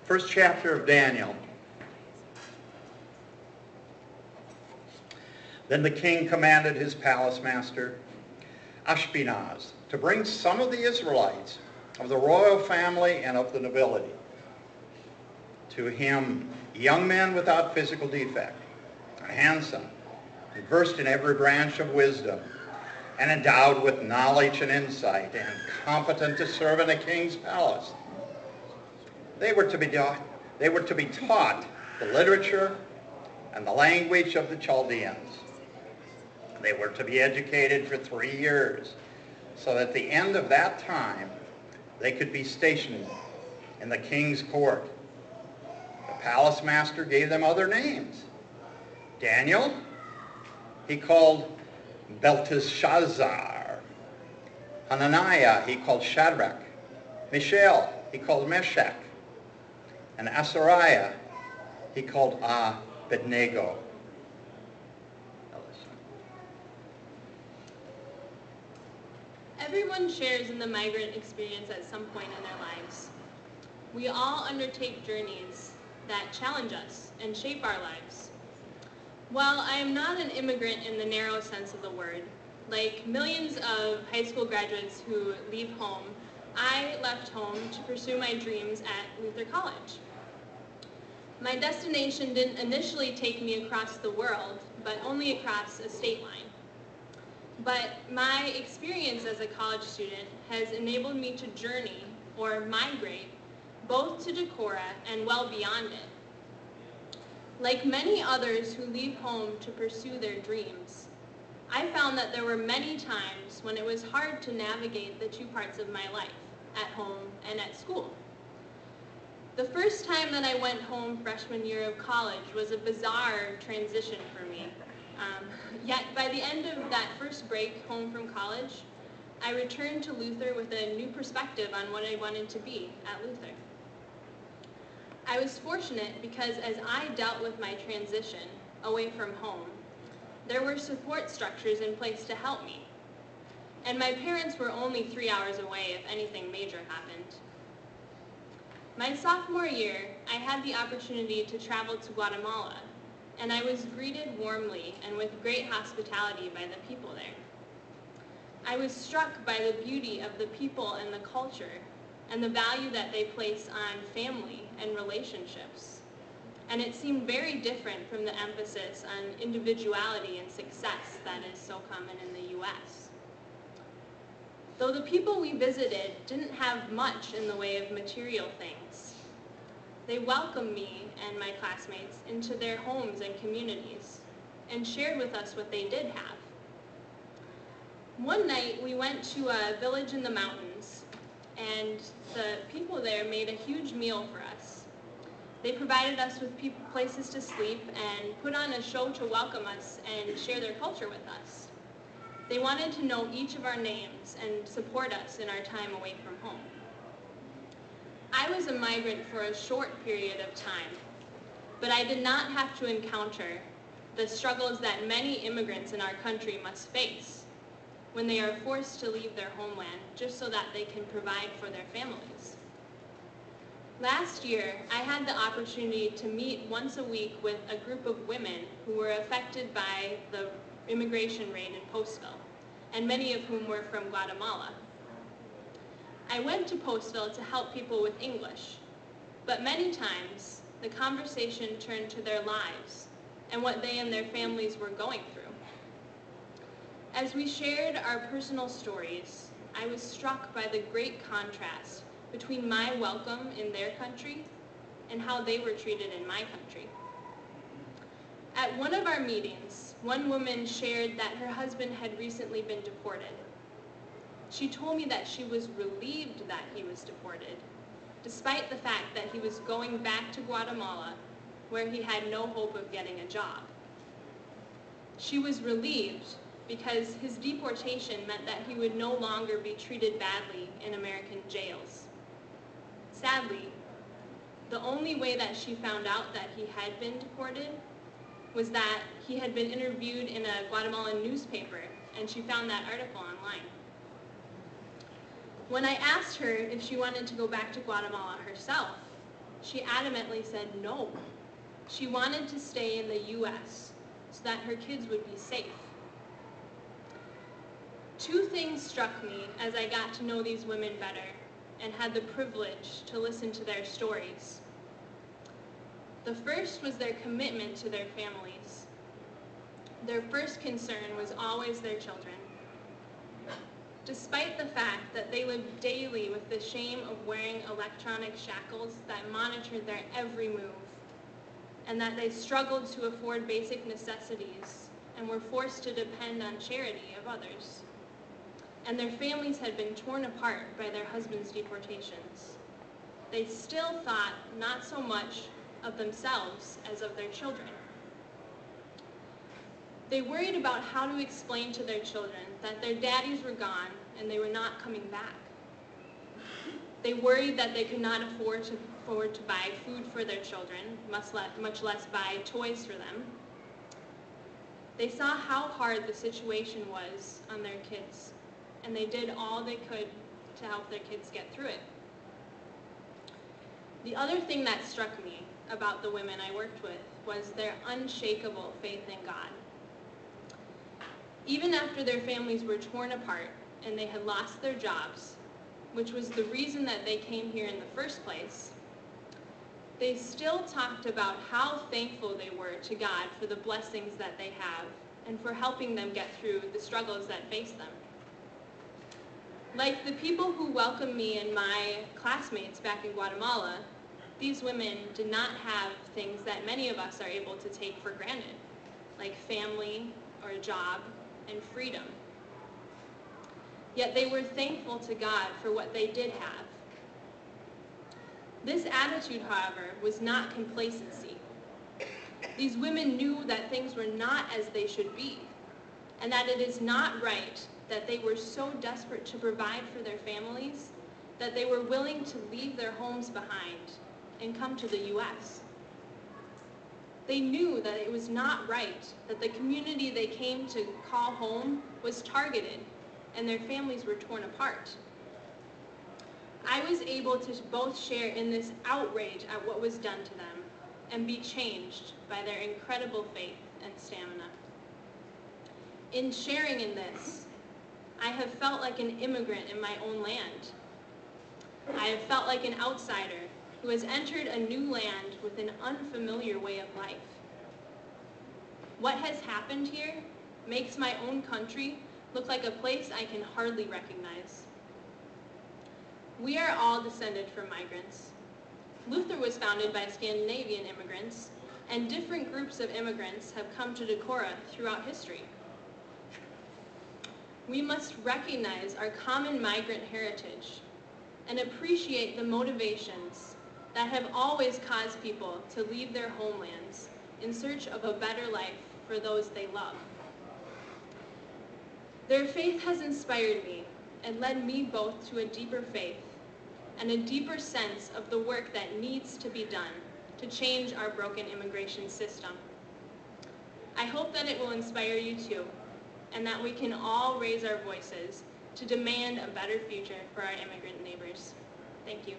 First chapter of Daniel. Then the king commanded his palace master, Ashpenaz, to bring some of the Israelites of the royal family and of the nobility. To him, young men without physical defect, and handsome, and versed in every branch of wisdom, and endowed with knowledge and insight, and competent to serve in a king's palace. They were to be taught the literature and the language of the Chaldeans. They were to be educated for 3 years, so that at the end of that time, they could be stationed in the king's court. The palace master gave them other names. Daniel, he called Belteshazzar. Hananiah, he called Shadrach. Mishael, he called Meshach. And Azariah, he called Abednego. Everyone shares in the migrant experience at some point in their lives. We all undertake journeys that challenge us and shape our lives. While I am not an immigrant in the narrow sense of the word, like millions of high school graduates who leave home, I left home to pursue my dreams at Luther College. My destination didn't initially take me across the world, but only across a state line. But my experience as a college student has enabled me to journey or migrate both to Decorah and well beyond it. Like many others who leave home to pursue their dreams, I found that there were many times when it was hard to navigate the two parts of my life, at home and at school. The first time that I went home freshman year of college was a bizarre transition for me. Yet by the end of that first break home from college, I returned to Luther with a new perspective on what I wanted to be at Luther. I was fortunate because as I dealt with my transition away from home, there were support structures in place to help me. And my parents were only 3 hours away if anything major happened. My sophomore year, I had the opportunity to travel to Guatemala, and I was greeted warmly and with great hospitality by the people there. I was struck by the beauty of the people and the culture and the value that they place on family and relationships. And it seemed very different from the emphasis on individuality and success that is so common in the U.S. Though the people we visited didn't have much in the way of material things, they welcomed me and my classmates into their homes and communities and shared with us what they did have. One night we went to a village in the mountains, and the people there made a huge meal for us. They provided us with places to sleep and put on a show to welcome us and share their culture with us. They wanted to know each of our names and support us in our time away from home. I was a migrant for a short period of time, but I did not have to encounter the struggles that many immigrants in our country must face when they are forced to leave their homeland just so that they can provide for their families. Last year, I had the opportunity to meet once a week with a group of women who were affected by the immigration raid in Postville, and many of whom were from Guatemala. I went to Postville to help people with English, but many times the conversation turned to their lives and what they and their families were going through. As we shared our personal stories, I was struck by the great contrast between my welcome in their country and how they were treated in my country. At one of our meetings, one woman shared that her husband had recently been deported. She told me that she was relieved that he was deported, despite the fact that he was going back to Guatemala, where he had no hope of getting a job. She was relieved because his deportation meant that he would no longer be treated badly in American jails. Sadly, the only way that she found out that he had been deported was that he had been interviewed in a Guatemalan newspaper, and she found that article online. When I asked her if she wanted to go back to Guatemala herself, she adamantly said no. She wanted to stay in the U.S. so that her kids would be safe. Two things struck me as I got to know these women better and had the privilege to listen to their stories. The first was their commitment to their families. Their first concern was always their children. Despite the fact that they lived daily with the shame of wearing electronic shackles that monitored their every move, and that they struggled to afford basic necessities and were forced to depend on charity of others, and their families had been torn apart by their husbands' deportations, they still thought not so much of themselves as of their children. They worried about how to explain to their children that their daddies were gone and they were not coming back. They worried that they could not afford to buy food for their children, much less buy toys for them. They saw how hard the situation was on their kids, and they did all they could to help their kids get through it. The other thing that struck me about the women I worked with was their unshakable faith in God. Even after their families were torn apart and they had lost their jobs, which was the reason that they came here in the first place, they still talked about how thankful they were to God for the blessings that they have and for helping them get through the struggles that face them. Like the people who welcomed me and my classmates back in Guatemala, these women did not have things that many of us are able to take for granted, like family or a job and freedom. Yet they were thankful to God for what they did have. This attitude, however, was not complacency. These women knew that things were not as they should be, and that it is not right that they were so desperate to provide for their families that they were willing to leave their homes behind and come to the U.S. They knew that it was not right that the community they came to call home was targeted and their families were torn apart. I was able to both share in this outrage at what was done to them and be changed by their incredible faith and stamina. In sharing in this, I have felt like an immigrant in my own land. I have felt like an outsider who has entered a new land with an unfamiliar way of life. What has happened here makes my own country look like a place I can hardly recognize. We are all descended from migrants. Luther was founded by Scandinavian immigrants, and different groups of immigrants have come to Decorah throughout history. We must recognize our common migrant heritage and appreciate the motivations that have always caused people to leave their homelands in search of a better life for those they love. Their faith has inspired me and led me both to a deeper faith and a deeper sense of the work that needs to be done to change our broken immigration system. I hope that it will inspire you too, and that we can all raise our voices to demand a better future for our immigrant neighbors. Thank you.